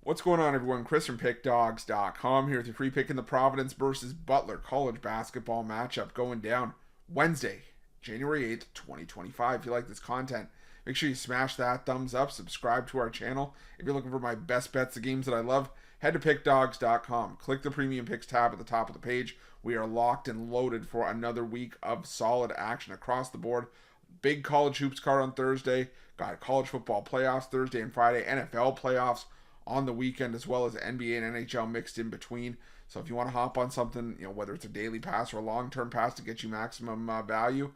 What's going on, everyone? Chris from Pickdawgz.com here with your free pick in the Providence versus Butler college basketball matchup going down Wednesday, January 8th, 2025. If you like this content, make sure you smash that thumbs up, subscribe to our channel. If you're looking for my best bets, the games that I love, head to Pickdawgz.com. Click the Premium Picks tab at the top of the page. We are locked and loaded for another week of solid action across the board. Big college hoops card on Thursday. Got college football playoffs Thursday and Friday. NFL playoffs on the weekend, as well as NBA and NHL mixed in between. So if you want to hop on something, whether it's a daily pass or a long-term pass to get you maximum value,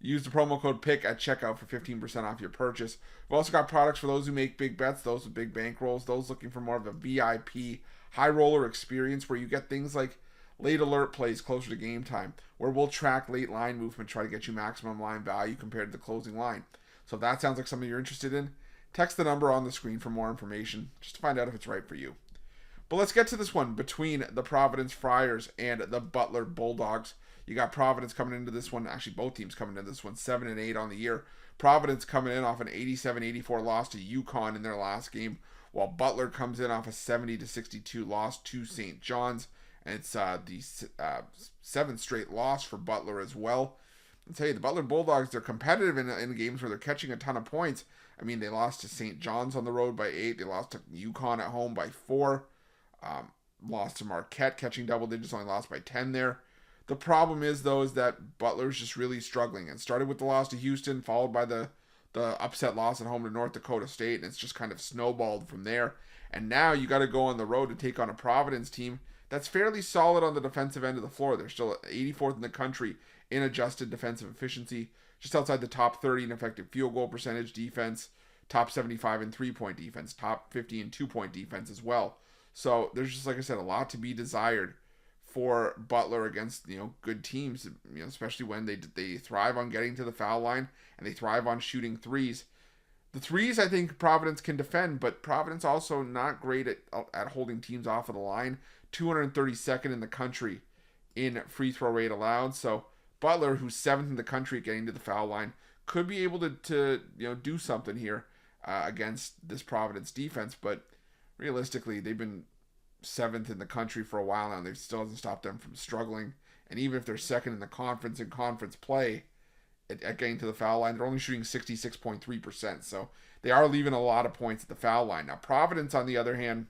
use the promo code PICK at checkout for 15% off your purchase. We've also got products for those who make big bets, those with big bankrolls, those looking for more of a VIP high roller experience where you get things like late alert plays closer to game time, where we'll track late line movement, try to get you maximum line value compared to the closing line. So if that sounds like something you're interested in, text the number on the screen for more information, just to find out if it's right for you. But let's get to this one between the Providence Friars and the Butler Bulldogs. You got Providence coming into this one, actually both teams coming into this one, 7-8 on the year. Providence coming in off an 87-84 loss to UConn in their last game, while Butler comes in off a 70-62 loss to St. John's. And it's the seventh straight loss for Butler as well. I'll tell you, the Butler Bulldogs, they're competitive in games where they're catching a ton of points. I mean, they lost to St. John's on the road by 8. They lost to UConn at home by 4. Lost to Marquette, catching double digits, only lost by 10 there. The problem is, though, is that Butler's just really struggling. It started with the loss to Houston, followed by the upset loss at home to North Dakota State, and it's just kind of snowballed from there. And now you got to go on the road to take on a Providence team that's fairly solid on the defensive end of the floor. They're still 84th in the country in adjusted defensive efficiency, just outside the top 30 in effective field goal percentage defense, top 75 in three-point defense, top 50 in two-point defense as well. So there's just, like I said, a lot to be desired for Butler against good teams, especially when they thrive on getting to the foul line and they thrive on shooting threes. The threes, I think Providence can defend, but Providence also not great at holding teams off of the line. 232nd in the country in free throw rate allowed. So Butler, who's 7th in the country at getting to the foul line, could be able to do something here against this Providence defense. But realistically, they've been 7th in the country for a while now, and it still hasn't stopped them from struggling. And even if they're second in the conference in conference play at getting to the foul line, they're only shooting 66.3%. So they are leaving a lot of points at the foul line. Now, Providence, on the other hand,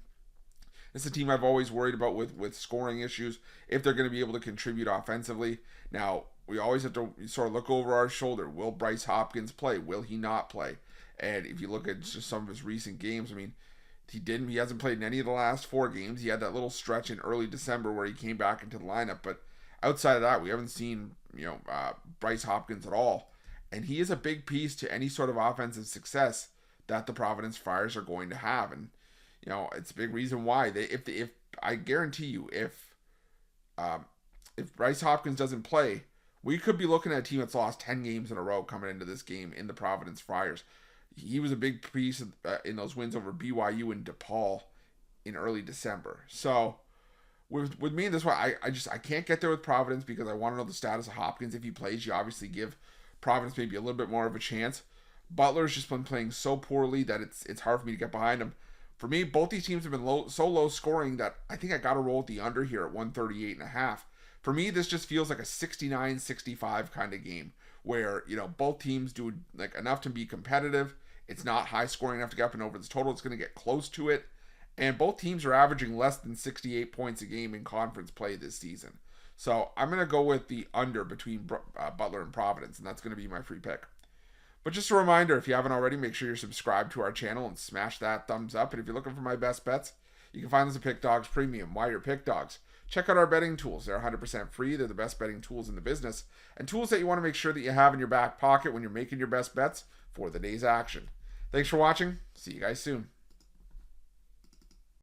it's a team I've always worried about with scoring issues, if they're going to be able to contribute offensively. Now, we always have to sort of look over our shoulder. Will Bryce Hopkins play? Will he not play? And if you look at just some of his recent games, I mean, he hasn't played in any of the last 4 games. He had that little stretch in early December where he came back into the lineup. But outside of that, we haven't seen, Bryce Hopkins at all. And he is a big piece to any sort of offensive success that the Providence Friars are going to have. And it's a big reason why if I guarantee you, if Bryce Hopkins doesn't play, we could be looking at a team that's lost 10 games in a row coming into this game in the Providence Friars. He was a big piece in those wins over BYU and DePaul in early December. So with me in this one, I can't get there with Providence because I want to know the status of Hopkins. If he plays, you obviously give Providence maybe a little bit more of a chance. Butler's just been playing so poorly that it's hard for me to get behind him. For me, both these teams have been so low scoring that I think I got to roll with the under here at 138.5. For me, this just feels like a 69-65 kind of game where, both teams do like enough to be competitive. It's not high scoring enough to get up and over this total. It's going to get close to it. And both teams are averaging less than 68 points a game in conference play this season. So I'm going to go with the under between Butler and Providence, and that's going to be my free pick. But just a reminder, if you haven't already, make sure you're subscribed to our channel and smash that thumbs up. And if you're looking for my best bets, you can find us at Pickdawgz Premium. Why you're Pickdawgz? Check out our betting tools. They're 100% free. They're the best betting tools in the business, and tools that you want to make sure that you have in your back pocket when you're making your best bets for the day's action. Thanks for watching. See you guys soon.